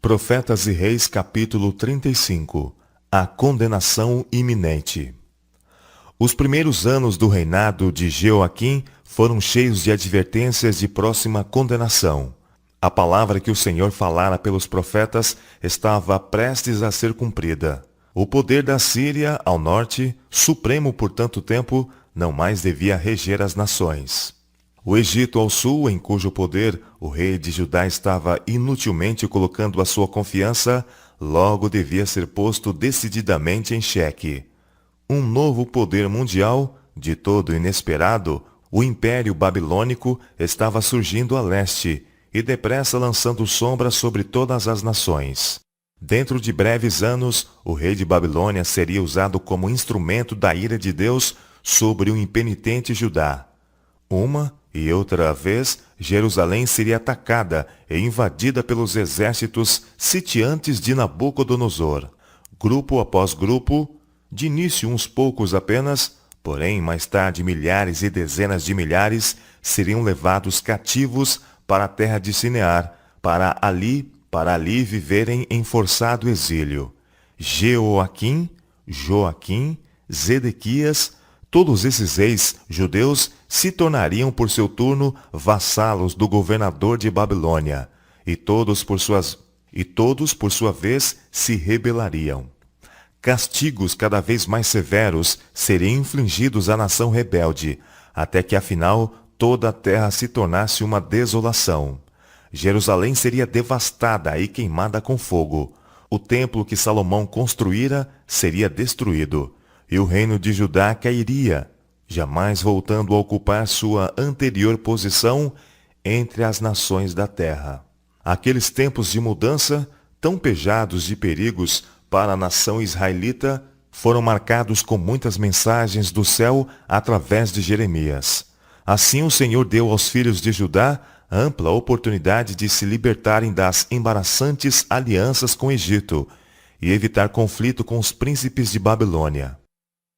Profetas e Reis, capítulo 35. A condenação iminente. Os primeiros anos do reinado de Jeoaquim foram cheios de advertências de próxima condenação. A palavra que o Senhor falara pelos profetas estava prestes a ser cumprida. O poder da Síria ao norte, supremo por tanto tempo, não mais devia reger as nações. O Egito ao sul, em cujo poder o rei de Judá estava inutilmente colocando a sua confiança, logo devia ser posto decididamente em xeque. Um novo poder mundial, de todo inesperado, o Império Babilônico, estava surgindo a leste e depressa lançando sombra sobre todas as nações. Dentro de breves anos, o rei de Babilônia seria usado como instrumento da ira de Deus sobre o impenitente Judá. Uma e outra vez, Jerusalém seria atacada e invadida pelos exércitos sitiantes de Nabucodonosor. Grupo após grupo, de início uns poucos apenas, porém mais tarde milhares e dezenas de milhares, seriam levados cativos para a terra de Sinear, para ali viverem em forçado exílio. Jeoaquim, Joaquim, Zedequias, todos esses reis judeus se tornariam por seu turno vassalos do governador de Babilônia, e todos por sua vez se rebelariam. Castigos cada vez mais severos seriam infligidos à nação rebelde, até que afinal toda a terra se tornasse uma desolação. Jerusalém seria devastada e queimada com fogo. O templo que Salomão construíra seria destruído, e o reino de Judá cairia, jamais voltando a ocupar sua anterior posição entre as nações da terra. Aqueles tempos de mudança, tão pejados de perigos para a nação israelita, foram marcados com muitas mensagens do céu através de Jeremias. Assim o Senhor deu aos filhos de Judá ampla oportunidade de se libertarem das embaraçantes alianças com o Egito e evitar conflito com os príncipes de Babilônia.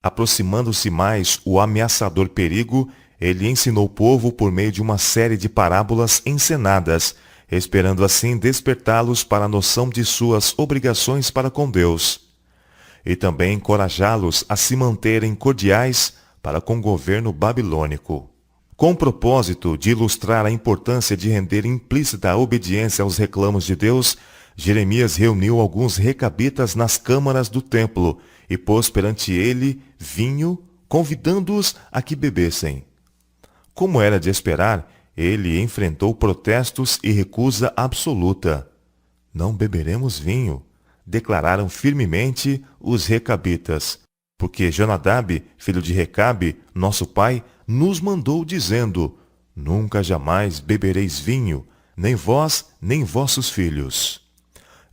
Aproximando-se mais o ameaçador perigo, ele ensinou o povo por meio de uma série de parábolas encenadas, esperando assim despertá-los para a noção de suas obrigações para com Deus, e também encorajá-los a se manterem cordiais para com o governo babilônico. Com o propósito de ilustrar a importância de render implícita obediência aos reclamos de Deus, Jeremias reuniu alguns recabitas nas câmaras do templo e pôs perante ele vinho, convidando-os a que bebessem. Como era de esperar, ele enfrentou protestos e recusa absoluta. Não beberemos vinho, declararam firmemente os recabitas, porque Jonadab, filho de Recabe, nosso pai, nos mandou dizendo: nunca jamais bebereis vinho, nem vós, nem vossos filhos.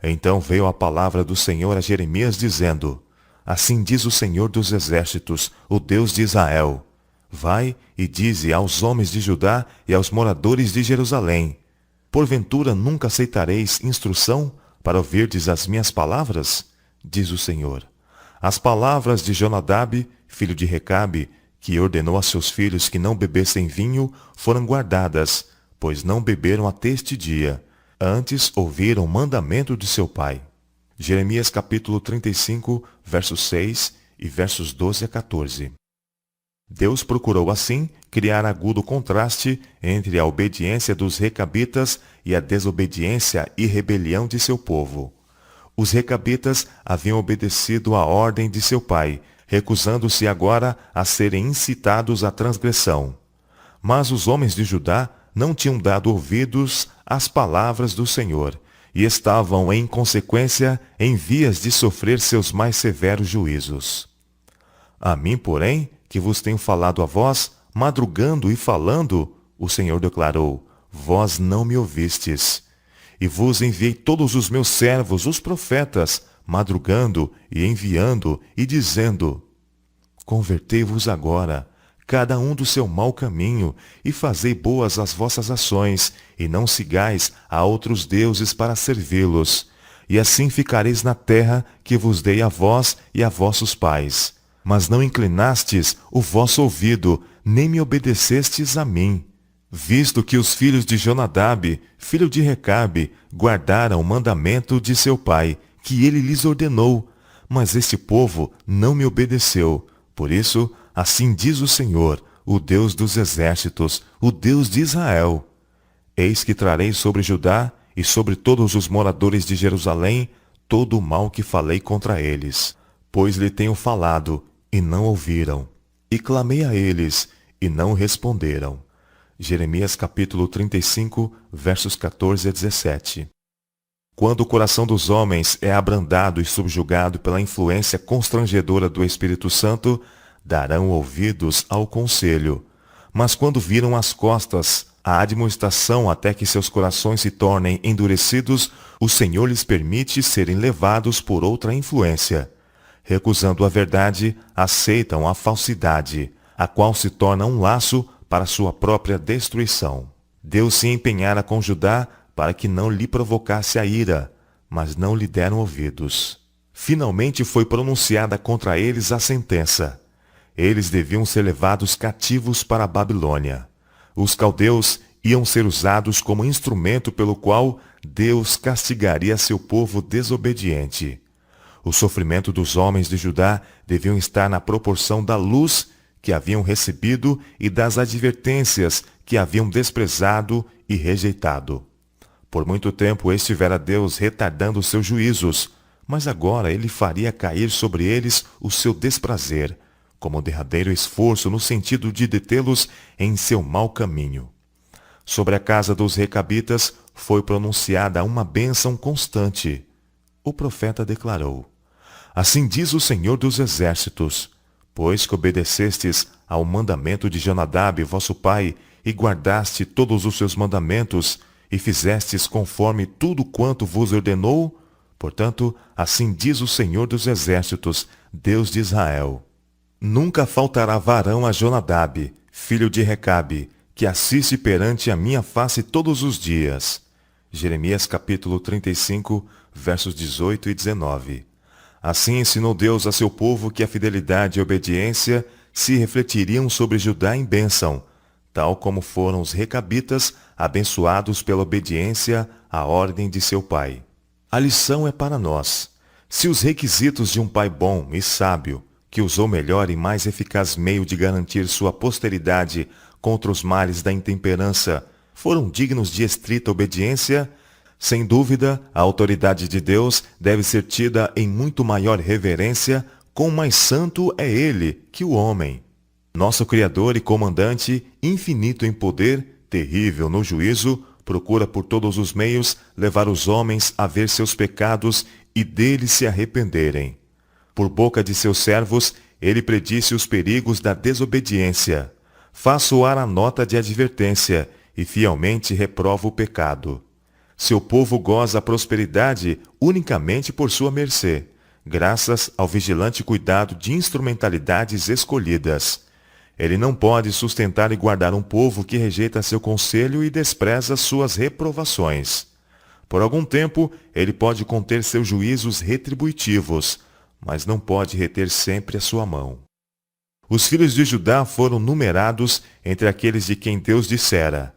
Então veio a palavra do Senhor a Jeremias dizendo: assim diz o Senhor dos Exércitos, o Deus de Israel: vai e dize aos homens de Judá e aos moradores de Jerusalém: porventura nunca aceitareis instrução para ouvirdes as minhas palavras? Diz o Senhor. As palavras de Jonadab, filho de Recabe, que ordenou a seus filhos que não bebessem vinho, foram guardadas, pois não beberam até este dia. Antes ouviram o mandamento de seu pai. Jeremias capítulo 35, versos 6 e versos 12 a 14. Deus procurou assim criar agudo contraste entre a obediência dos recabitas e a desobediência e rebelião de seu povo. Os recabitas haviam obedecido à ordem de seu pai, recusando-se agora a serem incitados à transgressão. Mas os homens de Judá não tinham dado ouvidos às palavras do Senhor, e estavam, em consequência, em vias de sofrer seus mais severos juízos. A mim, porém, que vos tenho falado a vós, madrugando e falando, o Senhor declarou: vós não me ouvistes. E vos enviei todos os meus servos, os profetas, madrugando e enviando e dizendo: convertei-vos agora, cada um do seu mau caminho, e fazei boas as vossas ações, e não sigais a outros deuses para servi-los. E assim ficareis na terra que vos dei a vós e a vossos pais. Mas não inclinastes o vosso ouvido, nem me obedecestes a mim. visto que os filhos de Jonadab, filho de Recabe, guardaram o mandamento de seu pai, que ele lhes ordenou, mas este povo não me obedeceu. Por isso, assim diz o Senhor, o Deus dos exércitos, o Deus de Israel: eis que trarei sobre Judá e sobre todos os moradores de Jerusalém todo o mal que falei contra eles. Pois lhe tenho falado, e não ouviram, e clamei a eles, e não responderam. Jeremias capítulo 35, versos 14 a 17. Quando o coração dos homens é abrandado e subjugado pela influência constrangedora do Espírito Santo, darão ouvidos ao conselho. Mas quando viram as costas à admoestação até que seus corações se tornem endurecidos, o Senhor lhes permite serem levados por outra influência. Recusando a verdade, aceitam a falsidade, a qual se torna um laço para sua própria destruição. Deus se empenhara com Judá para que não lhe provocasse a ira, mas não lhe deram ouvidos. Finalmente foi pronunciada contra eles a sentença. Eles deviam ser levados cativos para a Babilônia. Os caldeus iam ser usados como instrumento pelo qual Deus castigaria seu povo desobediente. O sofrimento dos homens de Judá deviam estar na proporção da luz que haviam recebido e das advertências que haviam desprezado e rejeitado. Por muito tempo estivera Deus retardando seus juízos, mas agora ele faria cair sobre eles o seu desprazer, como derradeiro esforço no sentido de detê-los em seu mau caminho. Sobre a casa dos recabitas foi pronunciada uma bênção constante. O profeta declarou: assim diz o Senhor dos exércitos: pois que obedecestes ao mandamento de Jonadab, vosso pai, e guardaste todos os seus mandamentos, e fizestes conforme tudo quanto vos ordenou, portanto, assim diz o Senhor dos exércitos, Deus de Israel: nunca faltará varão a Jonadab, filho de Recabe, que assiste perante a minha face todos os dias. Jeremias capítulo 35, versos 18 e 19. Assim ensinou Deus a seu povo que a fidelidade e a obediência se refletiriam sobre Judá em bênção, tal como foram os recabitas abençoados pela obediência à ordem de seu pai. A lição é para nós. Se os requisitos de um pai bom e sábio, que usou melhor e mais eficaz meio de garantir sua posteridade contra os males da intemperança, foram dignos de estrita obediência, sem dúvida, a autoridade de Deus deve ser tida em muito maior reverência, quão mais santo é ele que o homem. Nosso Criador e Comandante, infinito em poder, terrível no juízo, procura por todos os meios levar os homens a ver seus pecados e deles se arrependerem. Por boca de seus servos, ele predisse os perigos da desobediência. Faz soar a nota de advertência e fielmente reprova o pecado. Seu povo goza a prosperidade unicamente por sua mercê, graças ao vigilante cuidado de instrumentalidades escolhidas. Ele não pode sustentar e guardar um povo que rejeita seu conselho e despreza suas reprovações. Por algum tempo, ele pode conter seus juízos retributivos, mas não pode reter sempre a sua mão. Os filhos de Judá foram numerados entre aqueles de quem Deus dissera: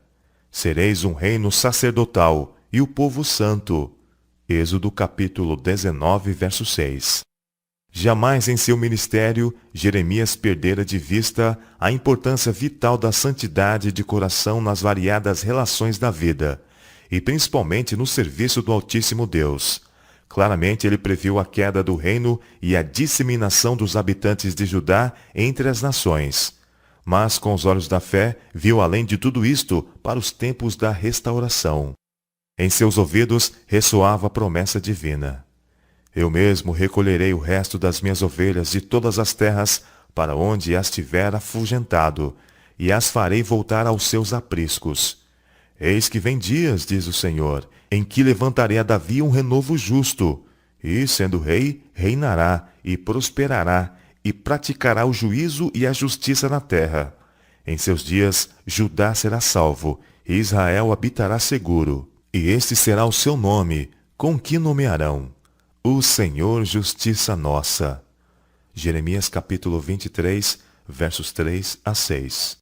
sereis um reino sacerdotal e o povo santo. Êxodo capítulo 19, verso 6. Jamais em seu ministério, Jeremias perdera de vista a importância vital da santidade de coração nas variadas relações da vida, e principalmente no serviço do Altíssimo Deus. Claramente ele previu a queda do reino e a disseminação dos habitantes de Judá entre as nações. Mas com os olhos da fé, viu além de tudo isto para os tempos da restauração. Em seus ouvidos ressoava a promessa divina: eu mesmo recolherei o resto das minhas ovelhas de todas as terras para onde as tiver afugentado, e as farei voltar aos seus apriscos. Eis que vem dias, diz o Senhor, em que levantarei a Davi um renovo justo, e, sendo rei, reinará e prosperará, e praticará o juízo e a justiça na terra. Em seus dias, Judá será salvo, e Israel habitará seguro. E este será o seu nome, com que nomearão: o Senhor Justiça Nossa. Jeremias capítulo 23, versos 3 a 6.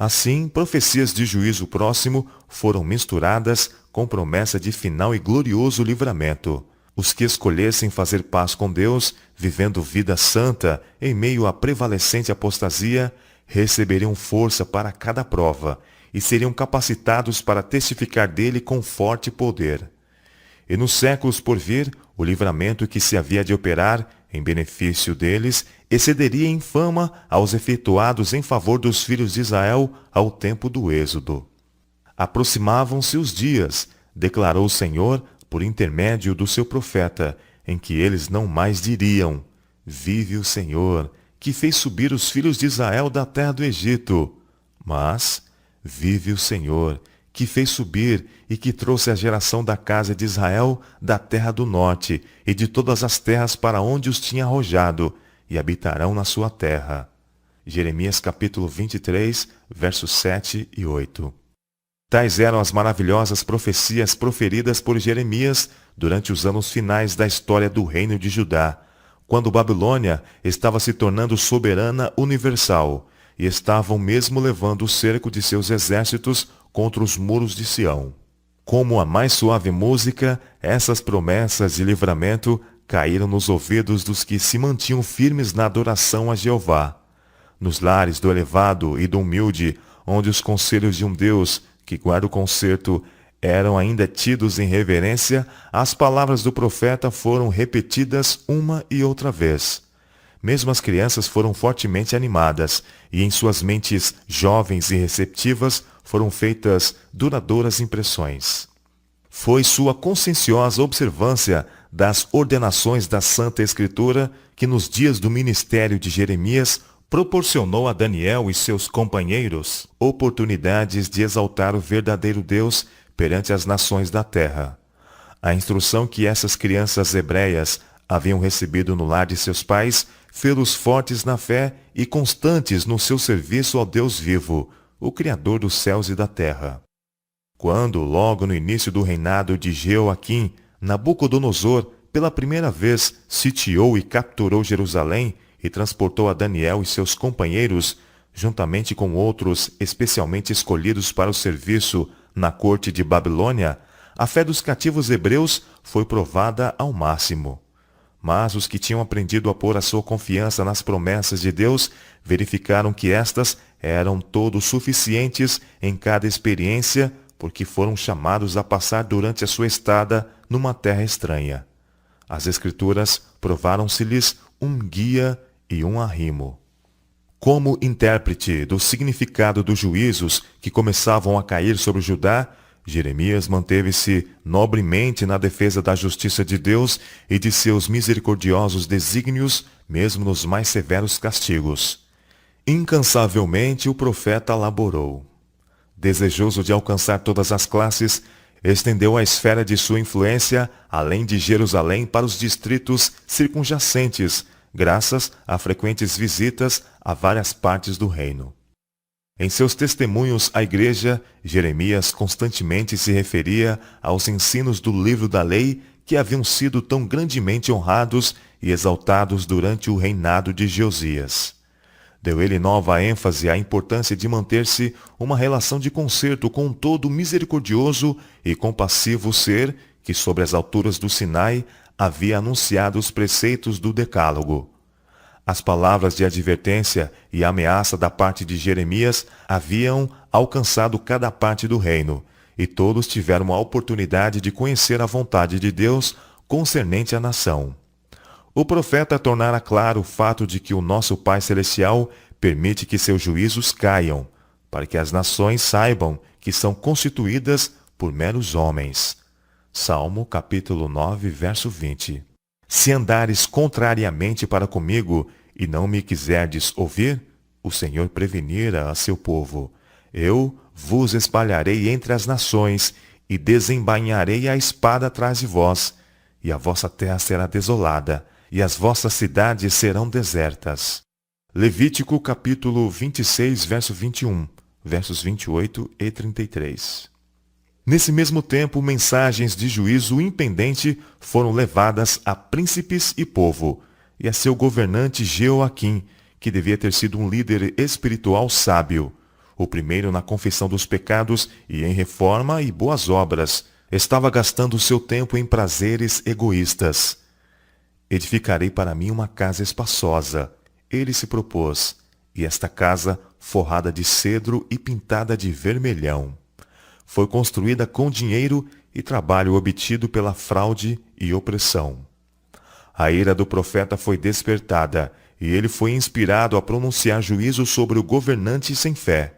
Assim, profecias de juízo próximo foram misturadas com promessa de final e glorioso livramento. Os que escolhessem fazer paz com Deus, vivendo vida santa em meio à prevalecente apostasia, receberiam força para cada prova e seriam capacitados para testificar dele com forte poder. E nos séculos por vir, o livramento que se havia de operar em benefício deles excederia em fama aos efetuados em favor dos filhos de Israel ao tempo do Êxodo. Aproximavam-se os dias, declarou o Senhor por intermédio do seu profeta, em que eles não mais diriam: vive o Senhor, que fez subir os filhos de Israel da terra do Egito. Mas, vive o Senhor, que fez subir e que trouxe a geração da casa de Israel da terra do norte e de todas as terras para onde os tinha arrojado, e habitarão na sua terra. Jeremias capítulo 23, versos 7 e 8. Tais eram as maravilhosas profecias proferidas por Jeremias durante os anos finais da história do reino de Judá, quando Babilônia estava se tornando soberana universal e estavam mesmo levando o cerco de seus exércitos contra os muros de Sião. Como a mais suave música, essas promessas de livramento caíram nos ouvidos dos que se mantinham firmes na adoração a Jeová. Nos lares do elevado e do humilde, onde os conselhos de um Deus que guarda o concerto eram ainda tidos em reverência, as palavras do profeta foram repetidas uma e outra vez. Mesmo as crianças foram fortemente animadas, e em suas mentes jovens e receptivas foram feitas duradouras impressões. Foi sua conscienciosa observância das ordenações da Santa Escritura que nos dias do ministério de Jeremias proporcionou a Daniel e seus companheiros oportunidades de exaltar o verdadeiro Deus perante as nações da terra. A instrução que essas crianças hebreias haviam recebido no lar de seus pais fê-los fortes na fé e constantes no seu serviço ao Deus vivo, o Criador dos céus e da terra. Quando, logo no início do reinado de Jeoaquim, Nabucodonosor, pela primeira vez, sitiou e capturou Jerusalém e transportou a Daniel e seus companheiros, juntamente com outros especialmente escolhidos para o serviço na corte de Babilônia, a fé dos cativos hebreus foi provada ao máximo. Mas os que tinham aprendido a pôr a sua confiança nas promessas de Deus verificaram que estas eram todos suficientes em cada experiência, porque foram chamados a passar durante a sua estada numa terra estranha. As Escrituras provaram-se-lhes um guia e um arrimo. Como intérprete do significado dos juízos que começavam a cair sobre Judá, Jeremias manteve-se nobremente na defesa da justiça de Deus e de seus misericordiosos desígnios, mesmo nos mais severos castigos. Incansavelmente o profeta laborou. Desejoso de alcançar todas as classes, estendeu a esfera de sua influência além de Jerusalém para os distritos circunjacentes, graças a frequentes visitas a várias partes do reino. Em seus testemunhos à igreja, Jeremias constantemente se referia aos ensinos do livro da lei que haviam sido tão grandemente honrados e exaltados durante o reinado de Josias. Deu ele nova ênfase à importância de manter-se uma relação de concerto com todo o misericordioso e compassivo ser que sobre as alturas do Sinai havia anunciado os preceitos do Decálogo. As palavras de advertência e ameaça da parte de Jeremias haviam alcançado cada parte do reino, e todos tiveram a oportunidade de conhecer a vontade de Deus concernente à nação. O profeta tornara claro o fato de que o nosso Pai Celestial permite que seus juízos caiam, para que as nações saibam que são constituídas por meros homens. Salmo capítulo 9, verso 20. Se andares contrariamente para comigo e não me quiserdes ouvir, o Senhor prevenira a seu povo. Eu vos espalharei entre as nações e desembainharei a espada atrás de vós, e a vossa terra será desolada, e as vossas cidades serão desertas. Levítico capítulo 26, verso 21, versos 28 e 33. Nesse mesmo tempo, mensagens de juízo impendente foram levadas a príncipes e povo, e a seu governante Jeoaquim, que devia ter sido um líder espiritual sábio. o primeiro na confissão dos pecados e em reforma e boas obras. Estava gastando o seu tempo em prazeres egoístas. Edificarei para mim uma casa espaçosa, ele se propôs, e esta casa, forrada de cedro e pintada de vermelhão, foi construída com dinheiro e trabalho obtido pela fraude e opressão. A ira do profeta foi despertada, e ele foi inspirado a pronunciar juízo sobre o governante sem fé.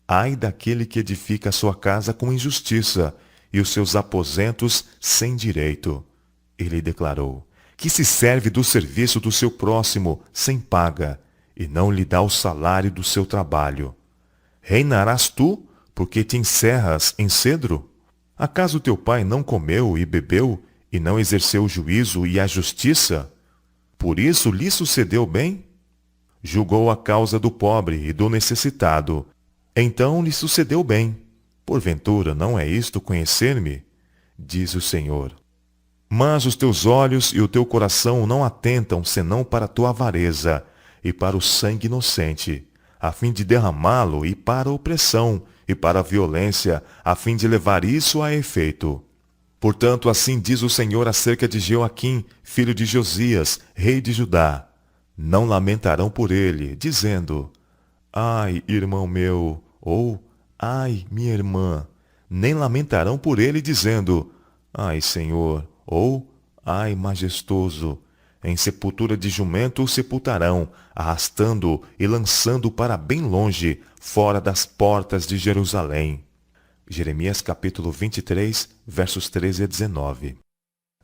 Ai daquele que edifica a sua casa com injustiça, e os seus aposentos sem direito. Ele declarou, que se serve do serviço do seu próximo sem paga, e não lhe dá o salário do seu trabalho. Reinarás tu, porque te encerras em cedro? Acaso teu pai não comeu e bebeu, e não exerceu o juízo e a justiça? Por isso lhe sucedeu bem? Julgou a causa do pobre e do necessitado. Então lhe sucedeu bem. Porventura não é isto conhecer-me? Diz o Senhor. Mas os teus olhos e o teu coração não atentam senão para a tua avareza e para o sangue inocente, a fim de derramá-lo, e para a opressão e para a violência, a fim de levar isso a efeito. Portanto, assim diz o Senhor acerca de Joaquim, filho de Josias, rei de Judá. Não lamentarão por ele, dizendo, ai, irmão meu, ou ai, minha irmã. Nem lamentarão por ele, dizendo, ai, Senhor, ou ai, majestoso. Em sepultura de jumento o sepultarão, arrastando-o e lançando-o para bem longe, fora das portas de Jerusalém. Jeremias capítulo 23, versos 13 a 19.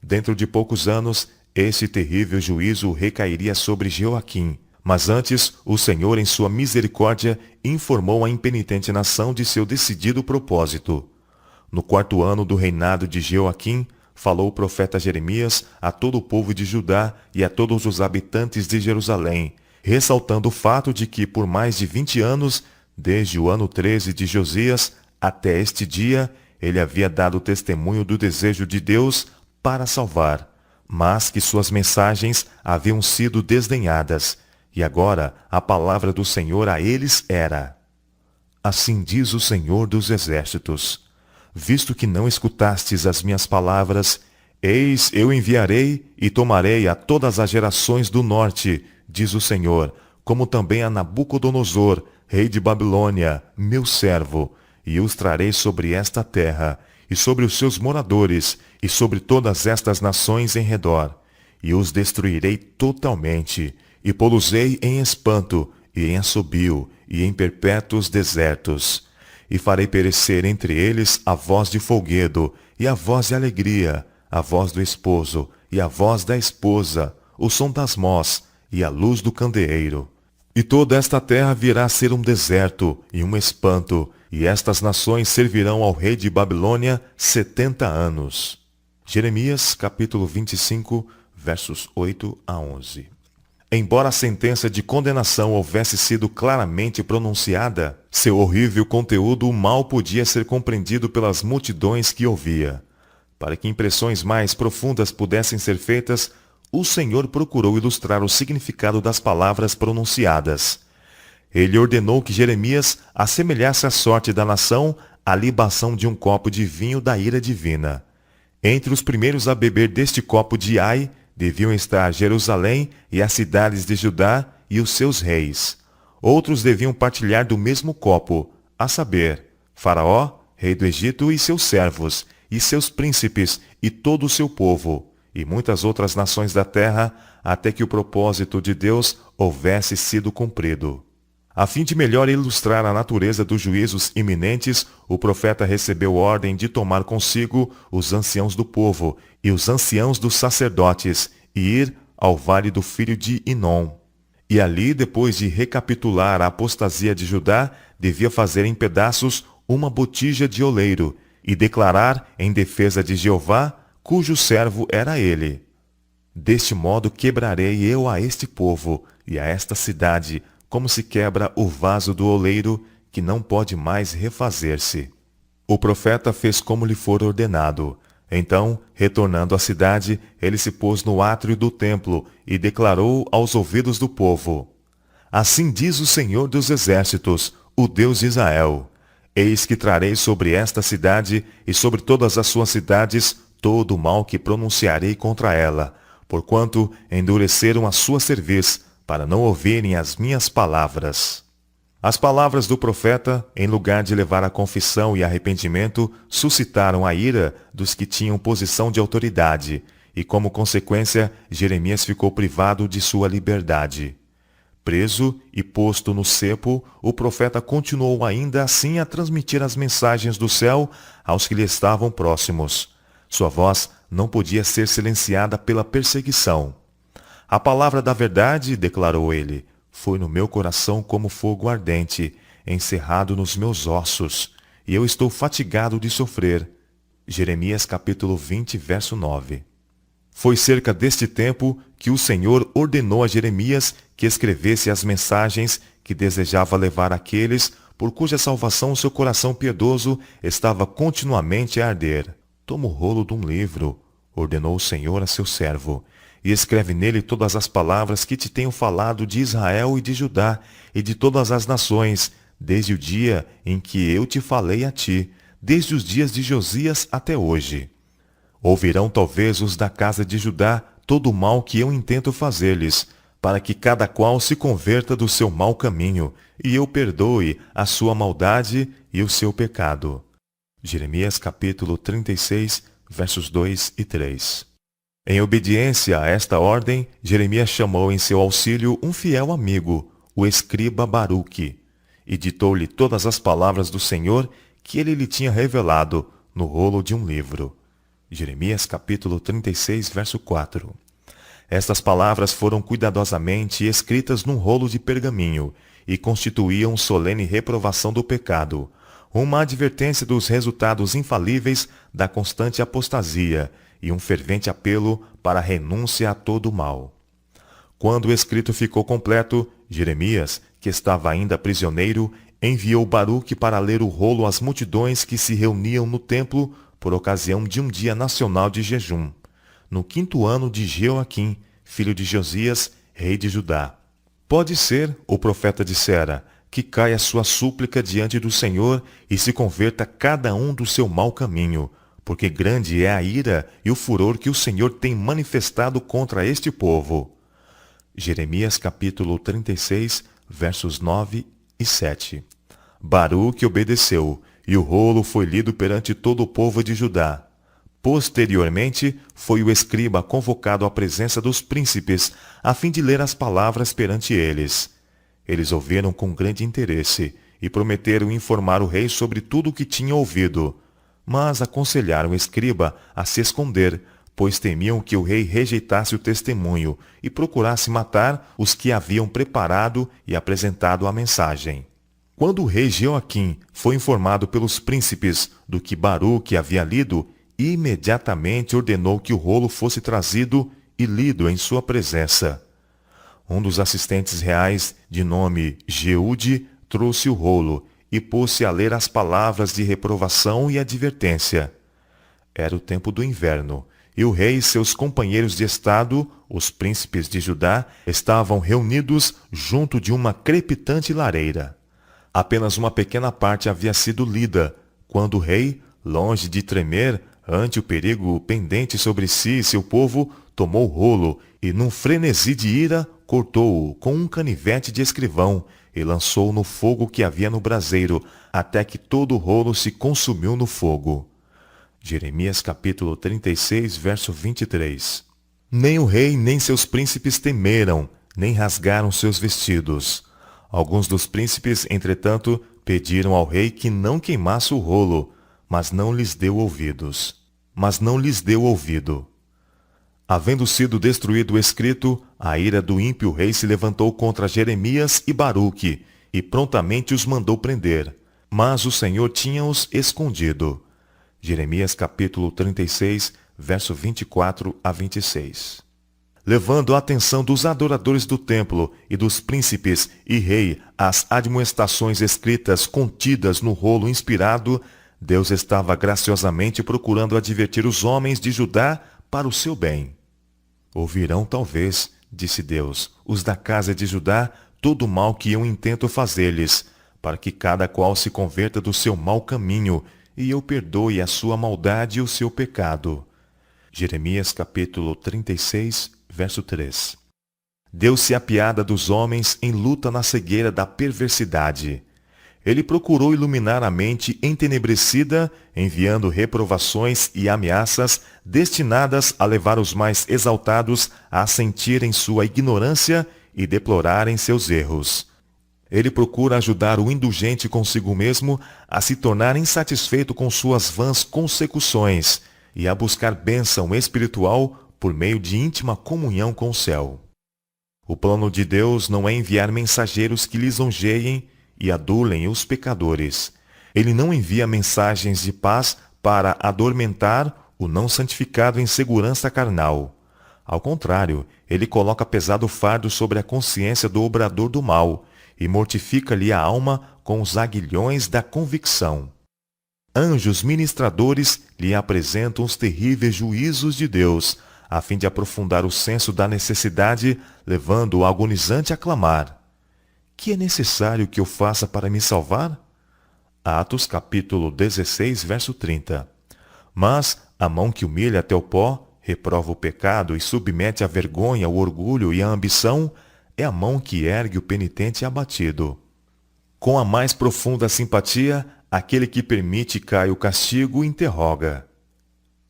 Dentro de poucos anos, esse terrível juízo recairia sobre Joaquim. Mas antes, o Senhor, em sua misericórdia, informou a impenitente nação de seu decidido propósito. No 4º ano do reinado de Joaquim, falou o profeta Jeremias a todo o povo de Judá e a todos os habitantes de Jerusalém, ressaltando o fato de que, por mais de 20 anos, desde o ano 13 de Josias até este dia, ele havia dado testemunho do desejo de Deus para salvar, mas que suas mensagens haviam sido desdenhadas, e agora a palavra do Senhor a eles era: assim diz o Senhor dos Exércitos, visto que não escutastes as minhas palavras, eis eu enviarei e tomarei a todas as gerações do norte, diz o Senhor, como também a Nabucodonosor, rei de Babilônia, meu servo, e os trarei sobre esta terra, e sobre os seus moradores, e sobre todas estas nações em redor, e os destruirei totalmente, e pô-los-ei em espanto, e em assobio, e em perpétuos desertos. E farei perecer entre eles a voz de folguedo, e a voz de alegria, a voz do esposo, e a voz da esposa, o som das mós, e a luz do candeeiro. E toda esta terra virá a ser um deserto, e um espanto, e estas nações servirão ao rei de Babilônia 70 anos. Jeremias, capítulo 25, versos 8 a 11. Embora a sentença de condenação houvesse sido claramente pronunciada, seu horrível conteúdo mal podia ser compreendido pelas multidões que ouvia. Para que impressões mais profundas pudessem ser feitas, o Senhor procurou ilustrar o significado das palavras pronunciadas. Ele ordenou que Jeremias assemelhasse a sorte da nação à libação de um copo de vinho da ira divina. Entre os primeiros a beber deste copo de ai, deviam estar Jerusalém e as cidades de Judá e os seus reis. Outros deviam partilhar do mesmo copo, a saber, Faraó, rei do Egito, e seus servos, e seus príncipes, e todo o seu povo, e muitas outras nações da terra, até que o propósito de Deus houvesse sido cumprido. A fim de melhor ilustrar a natureza dos juízos iminentes, o profeta recebeu ordem de tomar consigo os anciãos do povo e os anciãos dos sacerdotes e ir ao vale do filho de Inom. E ali, depois de recapitular a apostasia de Judá, devia fazer em pedaços uma botija de oleiro e declarar em defesa de Jeová, cujo servo era ele. Deste modo quebrarei eu a este povo e a esta cidade, como se quebra o vaso do oleiro, que não pode mais refazer-se. O profeta fez como lhe for ordenado. Então, retornando à cidade, ele se pôs no átrio do templo e declarou aos ouvidos do povo: assim diz o Senhor dos Exércitos, o Deus de Israel: eis que trarei sobre esta cidade e sobre todas as suas cidades todo o mal que pronunciarei contra ela, porquanto endureceram a sua cerviz, para não ouvirem as minhas palavras. As palavras do profeta, em lugar de levar a confissão e arrependimento, suscitaram a ira dos que tinham posição de autoridade, e como consequência, Jeremias ficou privado de sua liberdade. Preso e posto no cepo, o profeta continuou ainda assim a transmitir as mensagens do céu aos que lhe estavam próximos. Sua voz não podia ser silenciada pela perseguição. A palavra da verdade, declarou ele, foi no meu coração como fogo ardente, encerrado nos meus ossos, e eu estou fatigado de sofrer. Jeremias capítulo 20, verso 9. Foi cerca deste tempo que o Senhor ordenou a Jeremias que escrevesse as mensagens que desejava levar àqueles por cuja salvação seu coração piedoso estava continuamente a arder. Toma o rolo de um livro, ordenou o Senhor a seu servo, e escreve nele todas as palavras que te tenho falado de Israel e de Judá e de todas as nações, desde o dia em que eu te falei a ti, desde os dias de Josias até hoje. Ouvirão talvez os da casa de Judá todo o mal que eu intento fazer-lhes, para que cada qual se converta do seu mau caminho, e eu perdoe a sua maldade e o seu pecado. Jeremias capítulo 36, versos 2 e 3. Em obediência a esta ordem, Jeremias chamou em seu auxílio um fiel amigo, o escriba Baruque, e ditou-lhe todas as palavras do Senhor que ele lhe tinha revelado no rolo de um livro. Jeremias capítulo 36, verso 4. Estas palavras foram cuidadosamente escritas num rolo de pergaminho e constituíam solene reprovação do pecado, uma advertência dos resultados infalíveis da constante apostasia e um fervente apelo para a renúncia a todo o mal. Quando o escrito ficou completo, Jeremias, que estava ainda prisioneiro, enviou Baruque para ler o rolo às multidões que se reuniam no templo por ocasião de um dia nacional de jejum, no 5º ano de Jeoaquim, filho de Josias, rei de Judá. Pode ser, o profeta dissera, que caia sua súplica diante do Senhor e se converta cada um do seu mau caminho, porque grande é a ira e o furor que o Senhor tem manifestado contra este povo. Jeremias capítulo 36, versos 9 e 7. Baruque obedeceu, e o rolo foi lido perante todo o povo de Judá. Posteriormente, foi o escriba convocado à presença dos príncipes, a fim de ler as palavras perante eles. Eles ouviram com grande interesse, e prometeram informar o rei sobre tudo o que tinham ouvido. Mas aconselharam o escriba a se esconder, pois temiam que o rei rejeitasse o testemunho e procurasse matar os que haviam preparado e apresentado a mensagem. Quando o rei Jeoaquim foi informado pelos príncipes do que Baruque havia lido, imediatamente ordenou que o rolo fosse trazido e lido em sua presença. Um dos assistentes reais, de nome Jeude, trouxe o rolo e pôs-se a ler as palavras de reprovação e advertência. Era o tempo do inverno, e o rei e seus companheiros de estado, os príncipes de Judá, estavam reunidos junto de uma crepitante lareira. Apenas uma pequena parte havia sido lida, quando o rei, longe de tremer ante o perigo pendente sobre si e seu povo, tomou o rolo e, num frenesi de ira, cortou-o com um canivete de escrivão e lançou-o no fogo que havia no braseiro, até que todo o rolo se consumiu no fogo. Jeremias capítulo 36, verso 23. Nem o rei nem seus príncipes temeram, nem rasgaram seus vestidos. Alguns dos príncipes, entretanto, pediram ao rei que não queimasse o rolo, mas não lhes deu ouvido. Havendo sido destruído o escrito, a ira do ímpio rei se levantou contra Jeremias e Baruque, e prontamente os mandou prender. Mas o Senhor tinha-os escondido. Jeremias capítulo 36, verso 24 a 26. Levando a atenção dos adoradores do templo e dos príncipes e rei às admoestações escritas contidas no rolo inspirado, Deus estava graciosamente procurando advertir os homens de Judá para o seu bem. Ouvirão talvez, disse Deus, os da casa de Judá, todo o mal que eu intento fazer-lhes, para que cada qual se converta do seu mau caminho, e eu perdoe a sua maldade e o seu pecado. Jeremias capítulo 36, verso 3. Deus se apiada dos homens em luta na cegueira da perversidade. Ele procurou iluminar a mente entenebrecida, enviando reprovações e ameaças destinadas a levar os mais exaltados a sentirem sua ignorância e deplorarem seus erros. Ele procura ajudar o indulgente consigo mesmo a se tornar insatisfeito com suas vãs consecuções e a buscar bênção espiritual por meio de íntima comunhão com o céu. O plano de Deus não é enviar mensageiros que lisonjeiem e adulem os pecadores. Ele não envia mensagens de paz para adormentar o não santificado em segurança carnal. Ao contrário, ele coloca pesado fardo sobre a consciência do obrador do mal e mortifica-lhe a alma com os aguilhões da convicção. Anjos ministradores lhe apresentam os terríveis juízos de Deus, a fim de aprofundar o senso da necessidade, levando o agonizante a clamar: que é necessário que eu faça para me salvar? Atos capítulo 16, verso 30. Mas a mão que humilha até o pó, reprova o pecado e submete à vergonha, o orgulho e a ambição, é a mão que ergue o penitente abatido. Com a mais profunda simpatia, aquele que permite caia o castigo interroga: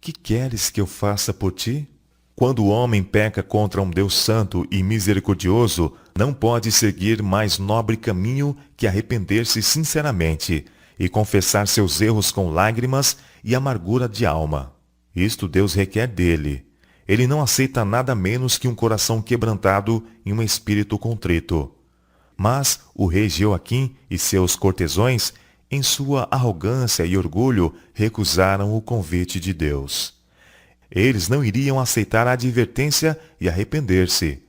que queres que eu faça por ti? Quando o homem peca contra um Deus santo e misericordioso, não pode seguir mais nobre caminho que arrepender-se sinceramente e confessar seus erros com lágrimas e amargura de alma. Isto Deus requer dele. Ele não aceita nada menos que um coração quebrantado e um espírito contrito. Mas o rei Jeoaquim e seus cortesões, em sua arrogância e orgulho, recusaram o convite de Deus. Eles não iriam aceitar a advertência e arrepender-se.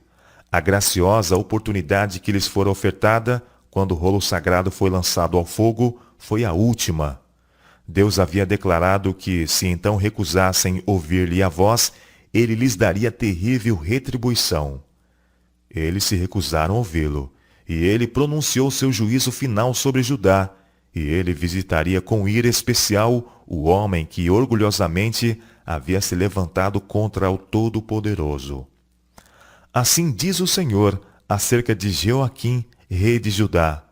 A graciosa oportunidade que lhes fora ofertada, quando o rolo sagrado foi lançado ao fogo, foi a última. Deus havia declarado que, se então recusassem ouvir-lhe a voz, ele lhes daria terrível retribuição. Eles se recusaram a ouvi-lo, e ele pronunciou seu juízo final sobre Judá, e ele visitaria com ira especial o homem que orgulhosamente havia se levantado contra o Todo-Poderoso. Assim diz o Senhor acerca de Jeoaquim, rei de Judá: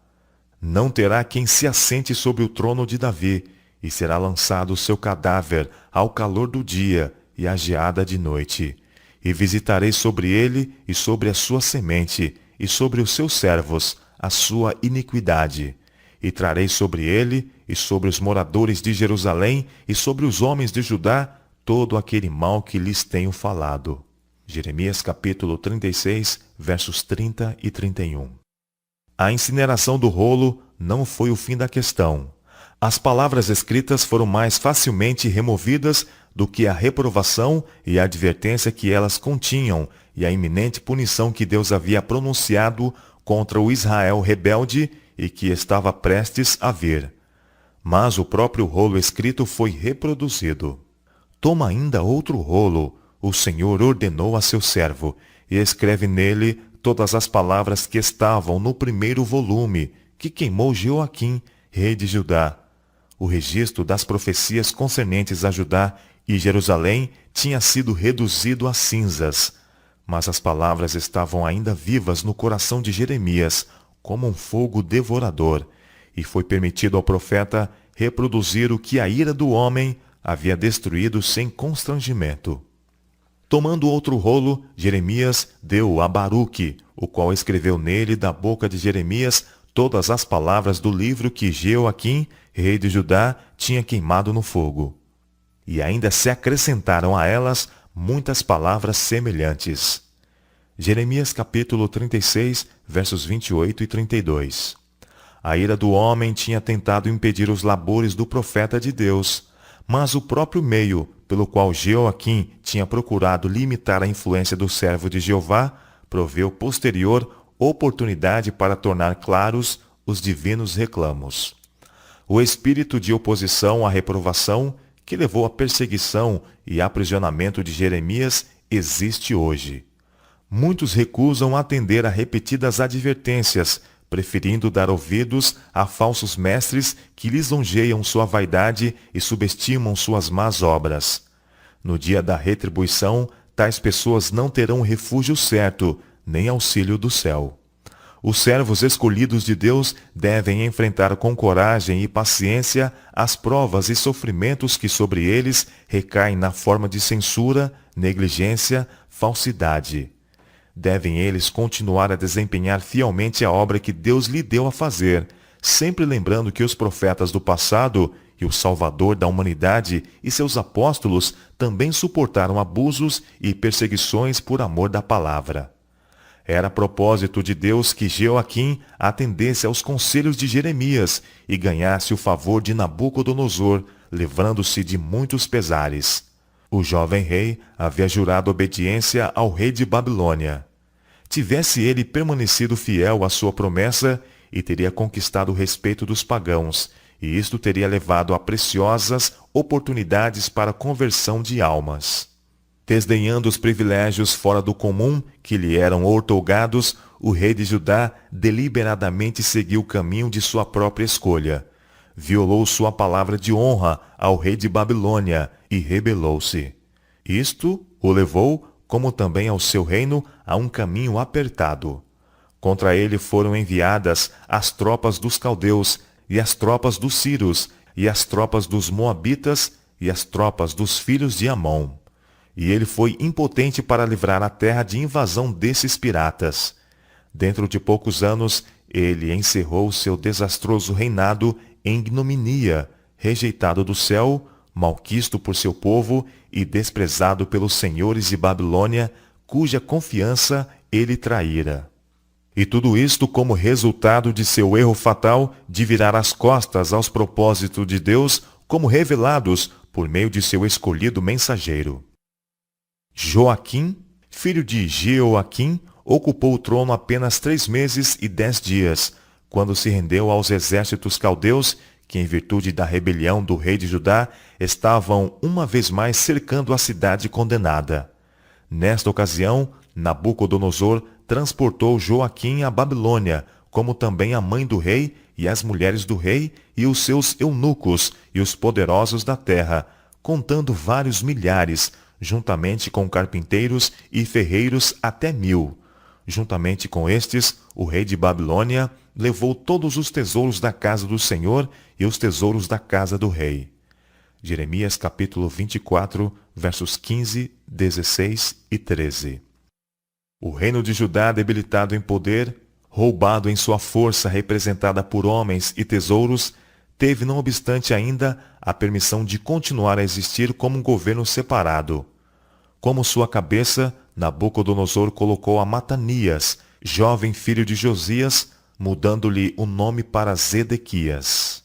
não terá quem se assente sobre o trono de Davi, e será lançado o seu cadáver ao calor do dia e à geada de noite. E visitarei sobre ele e sobre a sua semente, e sobre os seus servos, a sua iniquidade. E trarei sobre ele, e sobre os moradores de Jerusalém, e sobre os homens de Judá, todo aquele mal que lhes tenho falado. Jeremias capítulo 36, versos 30 e 31. A incineração do rolo não foi o fim da questão. As palavras escritas foram mais facilmente removidas do que a reprovação e a advertência que elas continham e a iminente punição que Deus havia pronunciado contra o Israel rebelde e que estava prestes a vir. Mas o próprio rolo escrito foi reproduzido. Toma ainda outro rolo, o Senhor ordenou a seu servo, e escreve nele todas as palavras que estavam no primeiro volume, que queimou Jeoaquim, rei de Judá. O registro das profecias concernentes a Judá e Jerusalém tinha sido reduzido a cinzas, mas as palavras estavam ainda vivas no coração de Jeremias, como um fogo devorador, e foi permitido ao profeta reproduzir o que a ira do homem havia destruído sem constrangimento. Tomando outro rolo, Jeremias deu a Baruque, o qual escreveu nele da boca de Jeremias todas as palavras do livro que Jeoaquim, rei de Judá, tinha queimado no fogo. E ainda se acrescentaram a elas muitas palavras semelhantes. Jeremias capítulo 36, versos 28 e 32. A ira do homem tinha tentado impedir os labores do profeta de Deus, mas o próprio meio pelo qual Jeoaquim tinha procurado limitar a influência do servo de Jeová proveu posterior oportunidade para tornar claros os divinos reclamos. O espírito de oposição à reprovação, que levou à perseguição e aprisionamento de Jeremias, existe hoje. Muitos recusam atender a repetidas advertências, preferindo dar ouvidos a falsos mestres que lisonjeiam sua vaidade e subestimam suas más obras. No dia da retribuição, tais pessoas não terão refúgio certo, nem auxílio do céu. Os servos escolhidos de Deus devem enfrentar com coragem e paciência as provas e sofrimentos que sobre eles recaem na forma de censura, negligência, falsidade. Devem eles continuar a desempenhar fielmente a obra que Deus lhe deu a fazer, sempre lembrando que os profetas do passado e o Salvador da humanidade e seus apóstolos também suportaram abusos e perseguições por amor da palavra. Era propósito de Deus que Jeoaquim atendesse aos conselhos de Jeremias e ganhasse o favor de Nabucodonosor, livrando-se de muitos pesares. O jovem rei havia jurado obediência ao rei de Babilônia. Tivesse ele permanecido fiel à sua promessa, e teria conquistado o respeito dos pagãos, e isto teria levado a preciosas oportunidades para a conversão de almas. Desdenhando os privilégios fora do comum que lhe eram outorgados, o rei de Judá deliberadamente seguiu o caminho de sua própria escolha. Violou sua palavra de honra ao rei de Babilônia e rebelou-se. Isto o levou, como também ao seu reino, a um caminho apertado. Contra ele foram enviadas as tropas dos caldeus, e as tropas dos sírios, e as tropas dos moabitas, e as tropas dos filhos de Amon. E ele foi impotente para livrar a terra de invasão desses piratas. Dentro de poucos anos, ele encerrou seu desastroso reinado em ignominia, rejeitado do céu, malquisto por seu povo e desprezado pelos senhores de Babilônia, cuja confiança ele traíra. E tudo isto como resultado de seu erro fatal de virar as costas aos propósitos de Deus, como revelados por meio de seu escolhido mensageiro. Joaquim, filho de Jeoaquim, ocupou o trono apenas 3 meses e 10 dias, quando se rendeu aos exércitos caldeus, que em virtude da rebelião do rei de Judá, estavam uma vez mais cercando a cidade condenada. Nesta ocasião, Nabucodonosor transportou Joaquim à Babilônia, como também a mãe do rei e as mulheres do rei e os seus eunucos e os poderosos da terra, contando vários milhares, juntamente com carpinteiros e ferreiros até 1000. Juntamente com estes, o rei de Babilônia levou todos os tesouros da casa do Senhor e os tesouros da casa do rei. Jeremias capítulo 24, versos 15, 16 e 13. O reino de Judá, debilitado em poder, roubado em sua força representada por homens e tesouros, teve, não obstante ainda, a permissão de continuar a existir como um governo separado. Como sua cabeça, Nabucodonosor colocou a Matanias, jovem filho de Josias, mudando-lhe o nome para Zedequias.